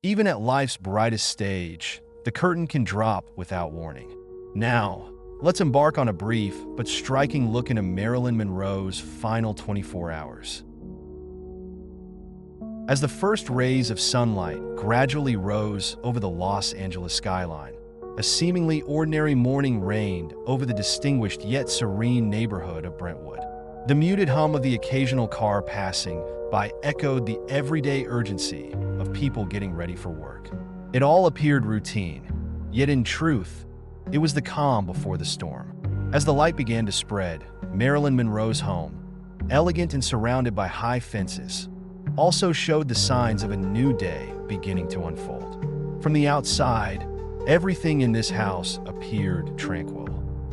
Even at life's brightest stage, the curtain can drop without warning. Now, let's embark on a brief but striking look into Marilyn Monroe's final 24 hours. As the first rays of sunlight gradually rose over the Los Angeles skyline, a seemingly ordinary morning reigned over the distinguished yet serene neighborhood of Brentwood. The muted hum of the occasional car passing by echoed the everyday urgency of people getting ready for work. It all appeared routine, yet in truth, it was the calm before the storm. As the light began to spread, Marilyn Monroe's home, elegant and surrounded by high fences, also showed the signs of a new day beginning to unfold. From the outside, everything in this house appeared tranquil.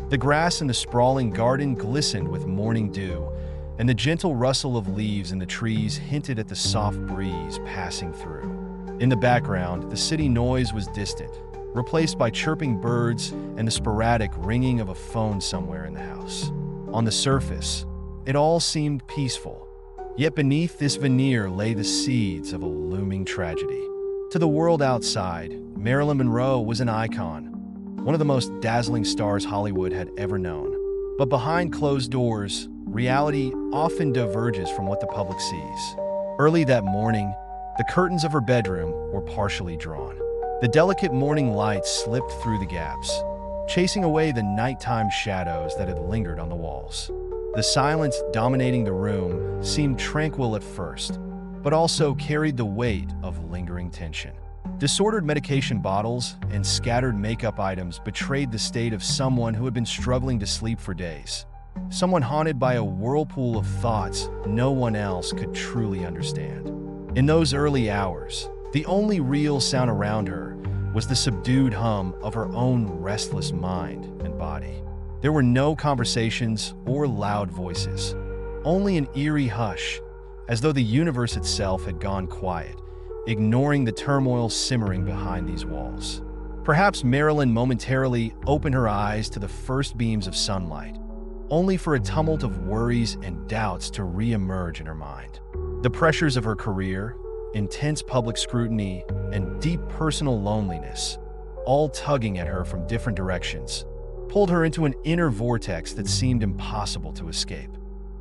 The grass in the sprawling garden glistened with morning dew, and the gentle rustle of leaves in the trees hinted at the soft breeze passing through. In the background, the city noise was distant, replaced by chirping birds and the sporadic ringing of a phone somewhere in the house. On the surface, it all seemed peaceful, yet beneath this veneer lay the seeds of a looming tragedy. To the world outside, Marilyn Monroe was an icon, one of the most dazzling stars Hollywood had ever known. But behind closed doors, reality often diverges from what the public sees. Early that morning, the curtains of her bedroom were partially drawn. The delicate morning light slipped through the gaps, chasing away the nighttime shadows that had lingered on the walls. The silence dominating the room seemed tranquil at first, but also carried the weight of lingering tension. Disordered medication bottles and scattered makeup items betrayed the state of someone who had been struggling to sleep for days. Someone haunted by a whirlpool of thoughts no one else could truly understand. In those early hours, the only real sound around her was the subdued hum of her own restless mind and body. There were no conversations or loud voices, only an eerie hush, as though the universe itself had gone quiet, ignoring the turmoil simmering behind these walls. Perhaps Marilyn momentarily opened her eyes to the first beams of sunlight, only for a tumult of worries and doubts to re-emerge in her mind. The pressures of her career, intense public scrutiny, and deep personal loneliness, all tugging at her from different directions, pulled her into an inner vortex that seemed impossible to escape.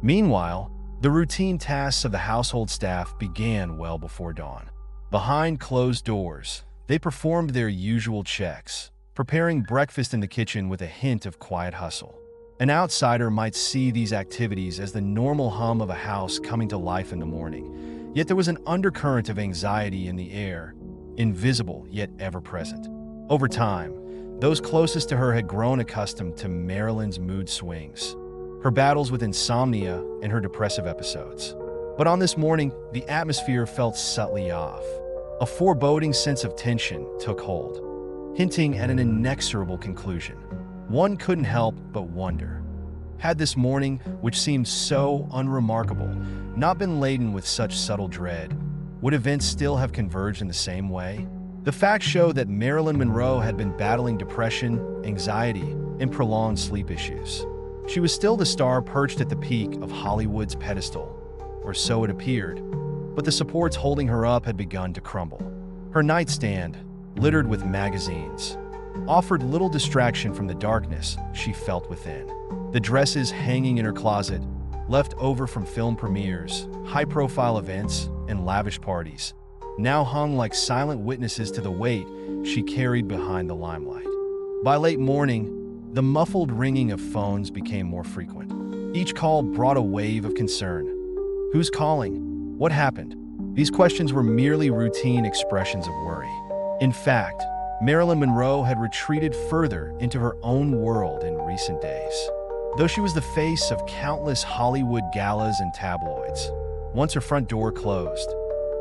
Meanwhile, the routine tasks of the household staff began well before dawn. Behind closed doors, they performed their usual checks, preparing breakfast in the kitchen with a hint of quiet hustle. An outsider might see these activities as the normal hum of a house coming to life in the morning, yet there was an undercurrent of anxiety in the air, invisible yet ever-present. Over time, those closest to her had grown accustomed to Marilyn's mood swings, her battles with insomnia and her depressive episodes. But on this morning, the atmosphere felt subtly off. A foreboding sense of tension took hold, hinting at an inexorable conclusion. One couldn't help but wonder, had this morning, which seemed so unremarkable, not been laden with such subtle dread, would events still have converged in the same way? The facts show that Marilyn Monroe had been battling depression, anxiety, and prolonged sleep issues. She was still the star perched at the peak of Hollywood's pedestal, or so it appeared, but the supports holding her up had begun to crumble. Her nightstand, littered with magazines, offered little distraction from the darkness she felt within. The dresses hanging in her closet, left over from film premieres, high-profile events, and lavish parties, now hung like silent witnesses to the weight she carried behind the limelight. By late morning, the muffled ringing of phones became more frequent. Each call brought a wave of concern. Who's calling? What happened? These questions were merely routine expressions of worry. In fact, Marilyn Monroe had retreated further into her own world in recent days. Though she was the face of countless Hollywood galas and tabloids, once her front door closed,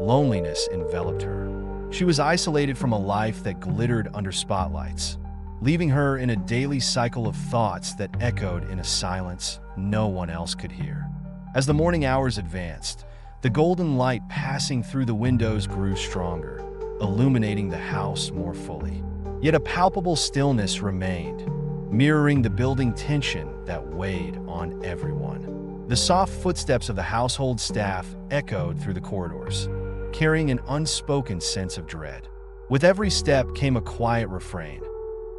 loneliness enveloped her. She was isolated from a life that glittered under spotlights, leaving her in a daily cycle of thoughts that echoed in a silence no one else could hear. As the morning hours advanced, the golden light passing through the windows grew stronger, illuminating the house more fully. Yet a palpable stillness remained, mirroring the building tension that weighed on everyone. The soft footsteps of the household staff echoed through the corridors, carrying an unspoken sense of dread. With every step came a quiet refrain,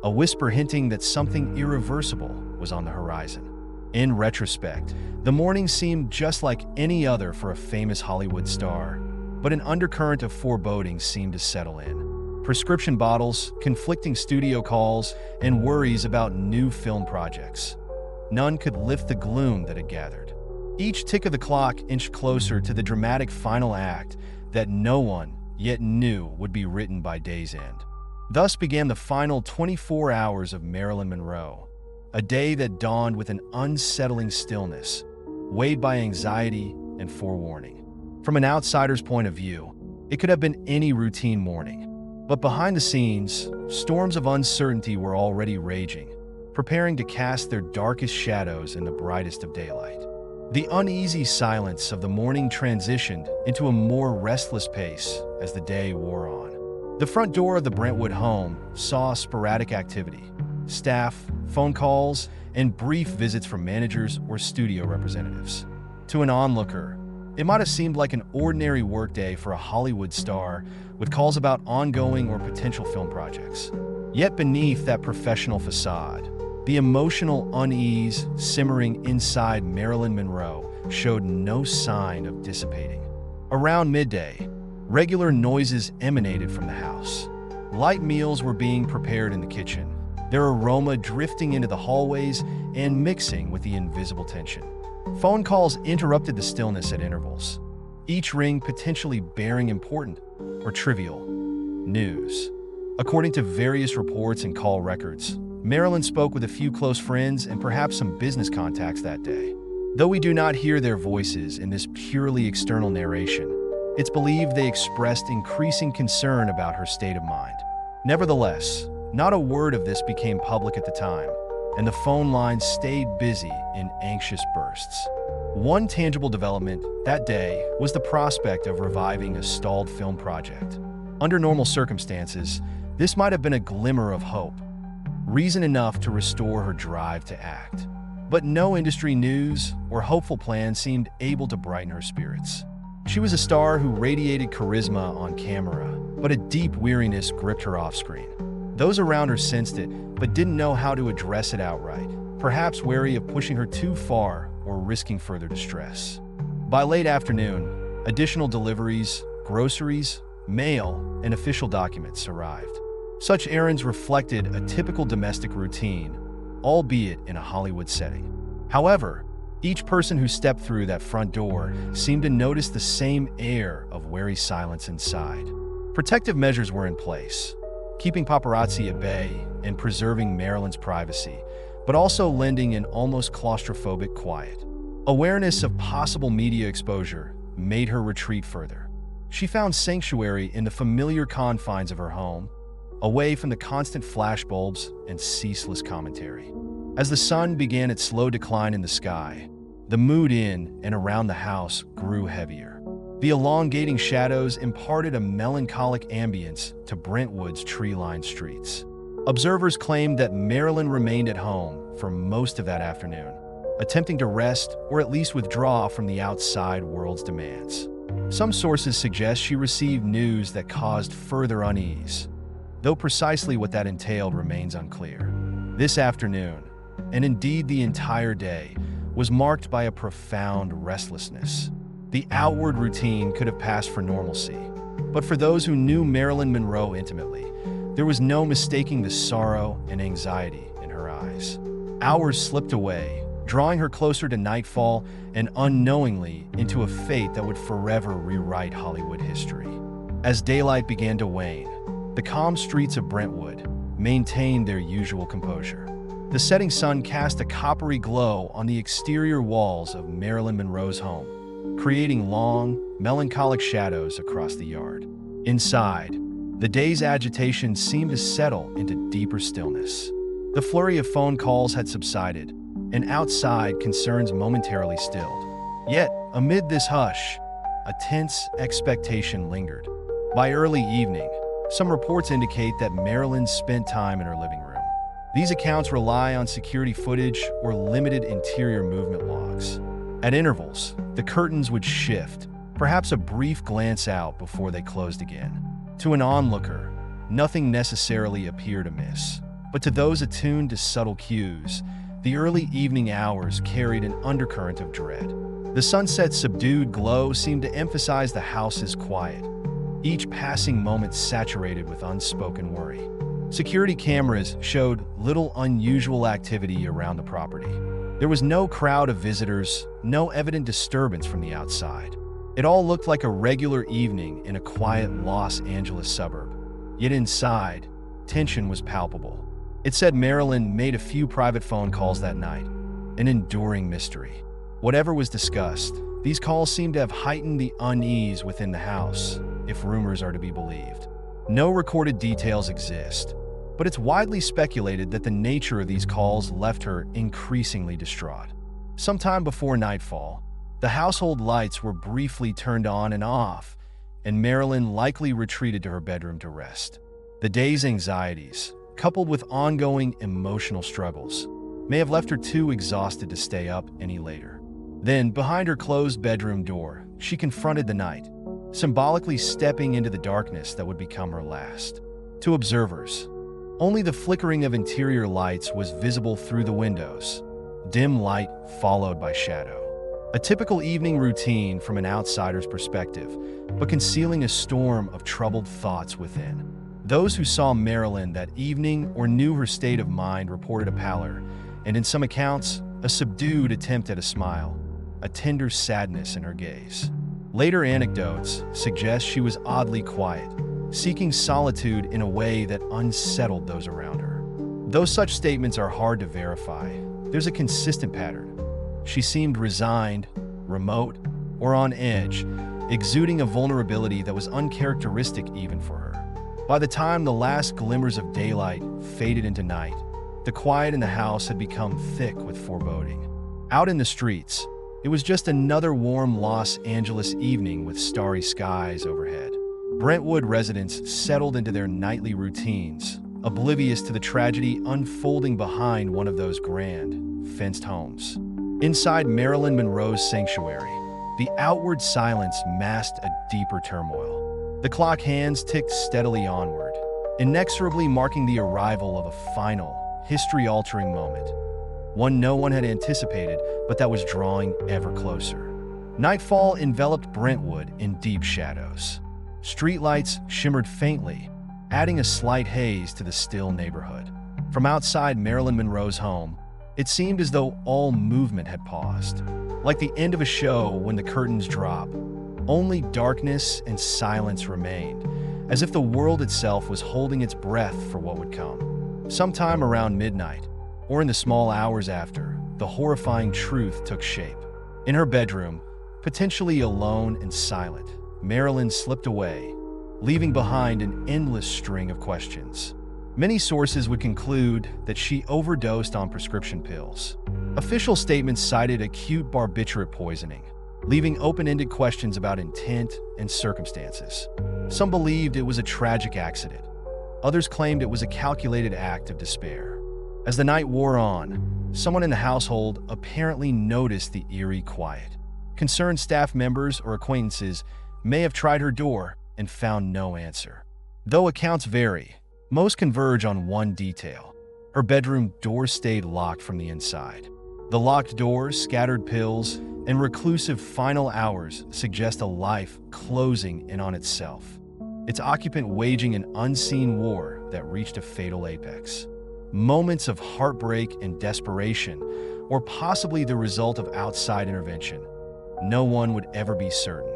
a whisper hinting that something irreversible was on the horizon. In retrospect, the morning seemed just like any other for a famous Hollywood star, but an undercurrent of foreboding seemed to settle in. Prescription bottles, conflicting studio calls, and worries about new film projects. None could lift the gloom that had gathered. Each tick of the clock inched closer to the dramatic final act that no one yet knew would be written by day's end. Thus began the final 24 hours of Marilyn Monroe, a day that dawned with an unsettling stillness, weighed by anxiety and forewarning. From an outsider's point of view, it could have been any routine morning. But behind the scenes, storms of uncertainty were already raging, preparing to cast their darkest shadows in the brightest of daylight. The uneasy silence of the morning transitioned into a more restless pace as the day wore on. The front door of the Brentwood home saw sporadic activity, staff, phone calls, and brief visits from managers or studio representatives. To an onlooker, it might have seemed like an ordinary workday for a Hollywood star with calls about ongoing or potential film projects. Yet beneath that professional facade, the emotional unease simmering inside Marilyn Monroe showed no sign of dissipating. Around midday, regular noises emanated from the house. Light meals were being prepared in the kitchen, their aroma drifting into the hallways and mixing with the invisible tension. Phone calls interrupted the stillness at intervals, each ring potentially bearing important or trivial news. According to various reports and call records, Marilyn spoke with a few close friends and perhaps some business contacts that day. Though we do not hear their voices in this purely external narration, it's believed they expressed increasing concern about her state of mind. Nevertheless, not a word of this became public at the time, and the phone lines stayed busy in anxious bursts. One tangible development that day was the prospect of reviving a stalled film project. Under normal circumstances, this might have been a glimmer of hope, reason enough to restore her drive to act. But no industry news or hopeful plan seemed able to brighten her spirits. She was a star who radiated charisma on camera, but a deep weariness gripped her off-screen. Those around her sensed it, but didn't know how to address it outright, perhaps wary of pushing her too far or risking further distress. By late afternoon, additional deliveries, groceries, mail, and official documents arrived. Such errands reflected a typical domestic routine, albeit in a Hollywood setting. However, each person who stepped through that front door seemed to notice the same air of wary silence inside. Protective measures were in place, keeping paparazzi at bay and preserving Marilyn's privacy, but also lending an almost claustrophobic quiet. Awareness of possible media exposure made her retreat further. She found sanctuary in the familiar confines of her home, away from the constant flashbulbs and ceaseless commentary. As the sun began its slow decline in the sky, the mood in and around the house grew heavier. The elongating shadows imparted a melancholic ambience to Brentwood's tree-lined streets. Observers claimed that Marilyn remained at home for most of that afternoon, attempting to rest or at least withdraw from the outside world's demands. Some sources suggest she received news that caused further unease, though precisely what that entailed remains unclear. This afternoon, and indeed the entire day, was marked by a profound restlessness. The outward routine could have passed for normalcy, but for those who knew Marilyn Monroe intimately, there was no mistaking the sorrow and anxiety in her eyes. Hours slipped away, drawing her closer to nightfall and unknowingly into a fate that would forever rewrite Hollywood history. As daylight began to wane, the calm streets of Brentwood maintained their usual composure. The setting sun cast a coppery glow on the exterior walls of Marilyn Monroe's home, creating long, melancholic shadows across the yard. Inside, the day's agitation seemed to settle into deeper stillness. The flurry of phone calls had subsided, and outside concerns momentarily stilled. Yet, amid this hush, a tense expectation lingered. By early evening, some reports indicate that Marilyn spent time in her living room. These accounts rely on security footage or limited interior movement logs. At intervals, the curtains would shift, perhaps a brief glance out before they closed again. To an onlooker, Nothing necessarily appeared amiss, but to those attuned to subtle cues, the early evening hours carried an undercurrent of dread. The sunset's subdued glow seemed to emphasize the house's quiet, each passing moment saturated with unspoken worry. Security cameras showed little unusual activity around the property. There was no crowd of visitors, no evident disturbance from the outside. It all looked like a regular evening in a quiet Los Angeles suburb. Yet inside, tension was palpable. It said Marilyn made a few private phone calls that night, an enduring mystery. Whatever was discussed, these calls seemed to have heightened the unease within the house, if rumors are to be believed. No recorded details exist, but it's widely speculated that the nature of these calls left her increasingly distraught. Sometime before nightfall, the household lights were briefly turned on and off, and Marilyn likely retreated to her bedroom to rest. The day's anxieties, coupled with ongoing emotional struggles, may have left her too exhausted to stay up any later. Then, behind her closed bedroom door, she confronted the night, symbolically stepping into the darkness that would become her last. To observers, only the flickering of interior lights was visible through the windows, dim light followed by shadow. A typical evening routine from an outsider's perspective, but concealing a storm of troubled thoughts within. Those who saw Marilyn that evening or knew her state of mind reported a pallor, and in some accounts, a subdued attempt at a smile, a tender sadness in her gaze. Later anecdotes suggest she was oddly quiet, seeking solitude in a way that unsettled those around her. Though such statements are hard to verify, there's a consistent pattern. She seemed resigned, remote, or on edge, exuding a vulnerability that was uncharacteristic even for her. By the time the last glimmers of daylight faded into night, the quiet in the house had become thick with foreboding. Out in the streets, it was just another warm Los Angeles evening with starry skies overhead. Brentwood residents settled into their nightly routines, oblivious to the tragedy unfolding behind one of those grand, fenced homes. Inside Marilyn Monroe's sanctuary, the outward silence masked a deeper turmoil. The clock hands ticked steadily onward, inexorably marking the arrival of a final, history-altering moment. One no one had anticipated, but that was drawing ever closer. Nightfall enveloped Brentwood in deep shadows. Streetlights shimmered faintly, adding a slight haze to the still neighborhood. From outside Marilyn Monroe's home, it seemed as though all movement had paused. Like the end of a show when the curtains drop, only darkness and silence remained, as if the world itself was holding its breath for what would come. Sometime around midnight, or in the small hours after, the horrifying truth took shape. In her bedroom, potentially alone and silent, Marilyn slipped away, leaving behind an endless string of questions. Many sources would conclude that she overdosed on prescription pills. Official statements cited acute barbiturate poisoning, leaving open-ended questions about intent and circumstances. Some believed it was a tragic accident. Others claimed it was a calculated act of despair. As the night wore on, someone in the household apparently noticed the eerie quiet. Concerned staff members or acquaintances may have tried her door and found no answer. Though accounts vary, most converge on one detail. Her bedroom door stayed locked from the inside. The locked doors, scattered pills, and reclusive final hours suggest a life closing in on itself, its occupant waging an unseen war that reached a fatal apex. Moments of heartbreak and desperation, or possibly the result of outside intervention. No one would ever be certain.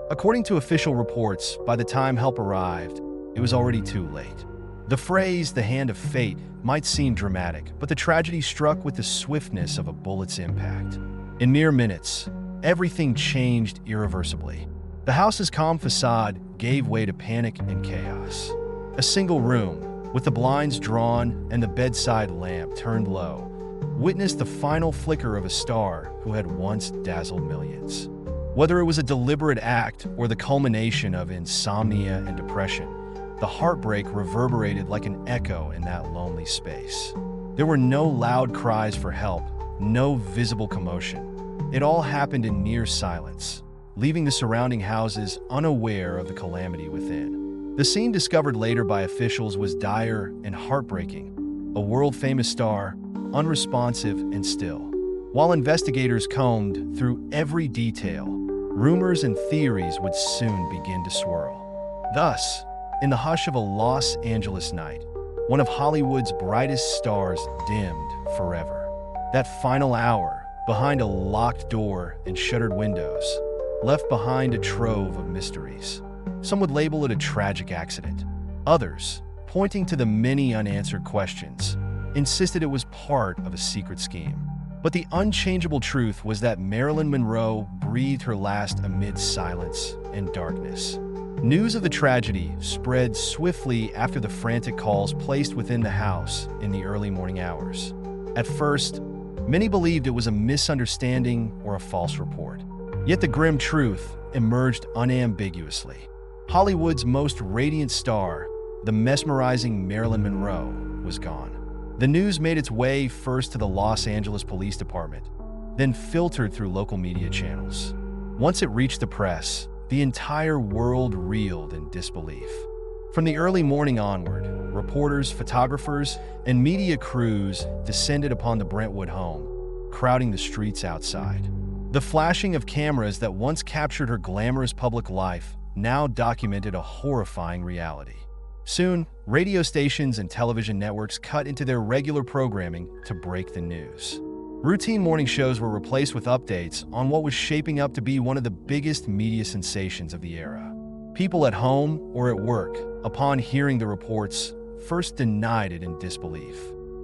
According to official reports, by the time help arrived, it was already too late. The phrase, "the hand of fate," might seem dramatic, but the tragedy struck with the swiftness of a bullet's impact. In mere minutes, everything changed irreversibly. The house's calm facade gave way to panic and chaos. A single room, with the blinds drawn and the bedside lamp turned low, witnessed the final flicker of a star who had once dazzled millions. Whether it was a deliberate act or the culmination of insomnia and depression, the heartbreak reverberated like an echo in that lonely space. There were no loud cries for help, no visible commotion. It all happened in near silence, leaving the surrounding houses unaware of the calamity within. The scene discovered later by officials was dire and heartbreaking. A world-famous star, unresponsive and still. While investigators combed through every detail, rumors and theories would soon begin to swirl. Thus, in the hush of a Los Angeles night, one of Hollywood's brightest stars dimmed forever. That final hour, behind a locked door and shuttered windows, left behind a trove of mysteries. Some would label it a tragic accident. Others, pointing to the many unanswered questions, insisted it was part of a secret scheme. But the unchangeable truth was that Marilyn Monroe breathed her last amid silence and darkness. News of the tragedy spread swiftly after the frantic calls placed within the house in the early morning hours. At first, many believed it was a misunderstanding or a false report. Yet the grim truth emerged unambiguously. Hollywood's most radiant star, the mesmerizing Marilyn Monroe, was gone. The news made its way first to the Los Angeles Police Department, then filtered through local media channels. Once it reached the press, the entire world reeled in disbelief. From the early morning onward, reporters, photographers, and media crews descended upon the Brentwood home, crowding the streets outside. The flashing of cameras that once captured her glamorous public life now documented a horrifying reality. Soon, radio stations and television networks cut into their regular programming to break the news. Routine morning shows were replaced with updates on what was shaping up to be one of the biggest media sensations of the era. People at home or at work, upon hearing the reports, first denied it in disbelief.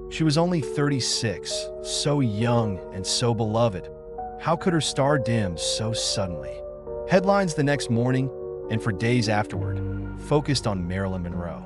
She was only 36, so young and so beloved. How could her star dim so suddenly? Headlines the next morning, and for days afterward, focused on Marilyn Monroe.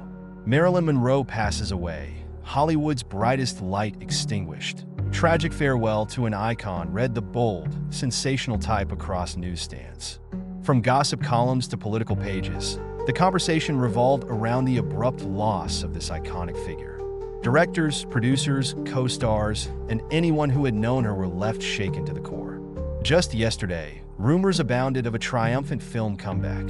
Marilyn Monroe passes away, Hollywood's brightest light extinguished. Tragic farewell to an icon read the bold, sensational type across newsstands. From gossip columns to political pages, the conversation revolved around the abrupt loss of this iconic figure. Directors, producers, co-stars, and anyone who had known her were left shaken to the core. Just yesterday, rumors abounded of a triumphant film comeback.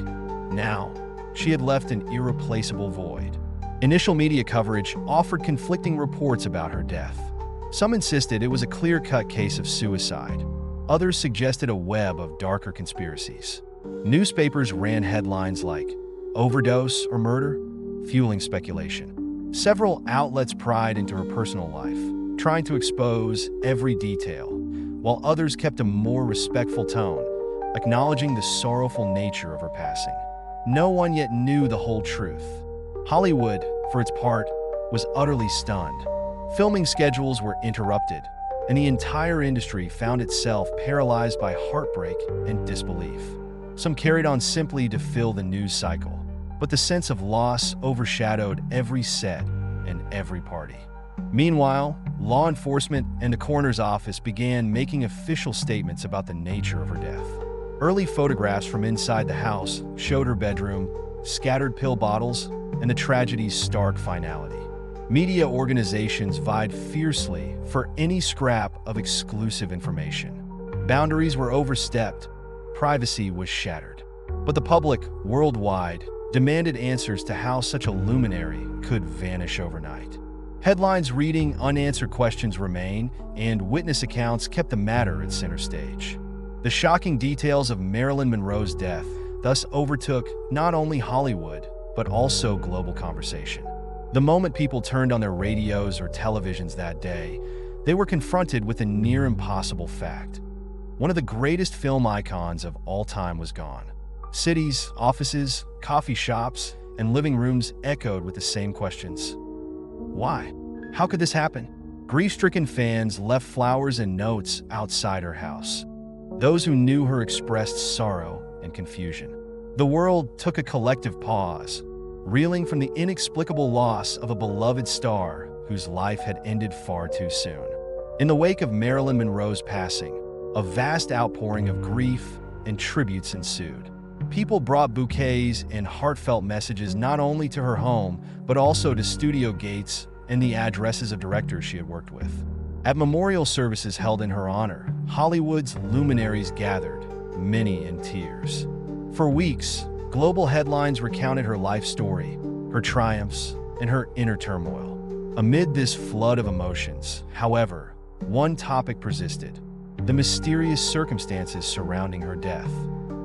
Now, she had left an irreplaceable void. Initial media coverage offered conflicting reports about her death. Some insisted it was a clear-cut case of suicide. Others suggested a web of darker conspiracies. Newspapers ran headlines like, "Overdose or murder?" fueling speculation. Several outlets pried into her personal life, trying to expose every detail, while others kept a more respectful tone, acknowledging the sorrowful nature of her passing. No one yet knew the whole truth. Hollywood, for its part, was utterly stunned. Filming schedules were interrupted, and the entire industry found itself paralyzed by heartbreak and disbelief. Some carried on simply to fill the news cycle, but the sense of loss overshadowed every set and every party. Meanwhile, law enforcement and the coroner's office began making official statements about the nature of her death. Early photographs from inside the house showed her bedroom, scattered pill bottles, and the tragedy's stark finality. Media organizations vied fiercely for any scrap of exclusive information. Boundaries were overstepped, privacy was shattered. But the public, worldwide, demanded answers to how such a luminary could vanish overnight. Headlines reading unanswered questions remain, and witness accounts kept the matter at center stage. The shocking details of Marilyn Monroe's death thus overtook not only Hollywood, but also global conversation. The moment people turned on their radios or televisions that day, they were confronted with a near impossible fact. One of the greatest film icons of all time was gone. Cities, offices, coffee shops, and living rooms echoed with the same questions. Why? How could this happen? Grief-stricken fans left flowers and notes outside her house. Those who knew her expressed sorrow and confusion. The world took a collective pause, reeling from the inexplicable loss of a beloved star whose life had ended far too soon. In the wake of Marilyn Monroe's passing, a vast outpouring of grief and tributes ensued. People brought bouquets and heartfelt messages not only to her home, but also to studio gates and the addresses of directors she had worked with. At memorial services held in her honor, Hollywood's luminaries gathered, many in tears. For weeks, Global headlines recounted her life story, her triumphs, and her inner turmoil. Amid this flood of emotions, however, one topic persisted: the mysterious circumstances surrounding her death.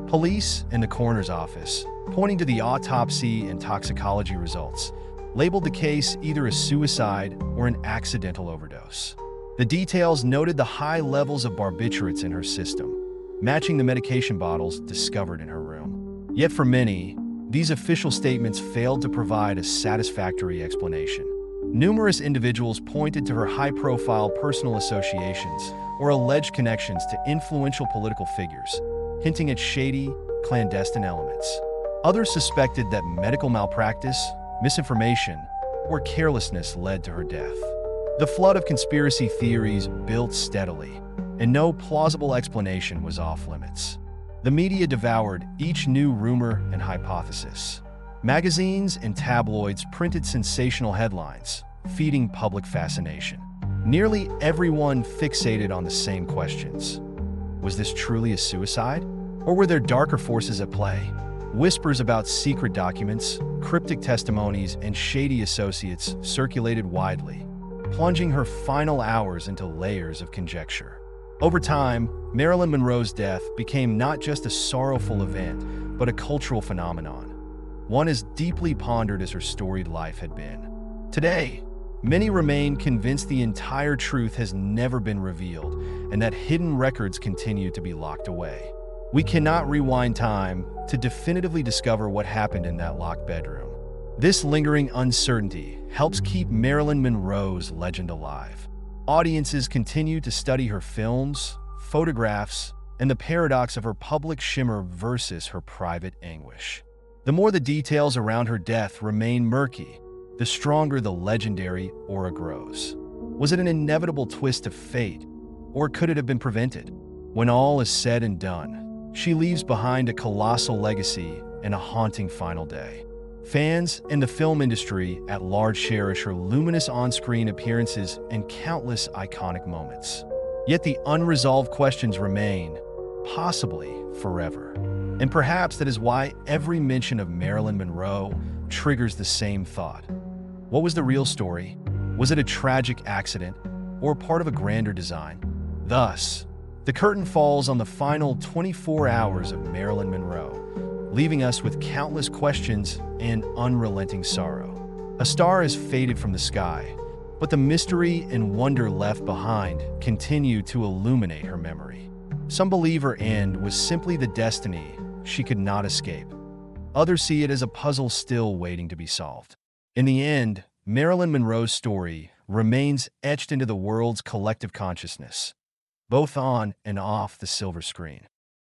Police and the coroner's office, pointing to the autopsy and toxicology results, labeled the case either a suicide or an accidental overdose. The details noted the high levels of barbiturates in her system, matching the medication bottles discovered in her room. Yet for many, these official statements failed to provide a satisfactory explanation. Numerous individuals pointed to her high-profile personal associations or alleged connections to influential political figures, hinting at shady, clandestine elements. Others suspected that medical malpractice, misinformation, or carelessness led to her death. The flood of conspiracy theories built steadily, and no plausible explanation was off-limits. The media devoured each new rumor and hypothesis. Magazines and tabloids printed sensational headlines, feeding public fascination. Nearly everyone fixated on the same questions. Was this truly a suicide? Or were there darker forces at play? Whispers about secret documents, cryptic testimonies, and shady associates circulated widely, plunging her final hours into layers of conjecture. Over time, Marilyn Monroe's death became not just a sorrowful event, but a cultural phenomenon, one as deeply pondered as her storied life had been. Today, many remain convinced the entire truth has never been revealed and that hidden records continue to be locked away. We cannot rewind time to definitively discover what happened in that locked bedroom. This lingering uncertainty helps keep Marilyn Monroe's legend alive. Audiences continue to study her films, photographs, and the paradox of her public shimmer versus her private anguish. The more the details around her death remain murky, the stronger the legendary aura grows. Was it an inevitable twist of fate, or could it have been prevented? When all is said and done, she leaves behind a colossal legacy and a haunting final day. Fans and the film industry at large cherish her luminous on-screen appearances and countless iconic moments. Yet the unresolved questions remain, possibly forever. And perhaps that is why every mention of Marilyn Monroe triggers the same thought. What was the real story? Was it a tragic accident or part of a grander design? Thus, the curtain falls on the final 24 hours of Marilyn Monroe, leaving us with countless questions and unrelenting sorrow. A star has faded from the sky, but the mystery and wonder left behind continue to illuminate her memory. Some believe her end was simply the destiny she could not escape. Others see it as a puzzle still waiting to be solved. In the end, Marilyn Monroe's story remains etched into the world's collective consciousness, both on and off the silver screen.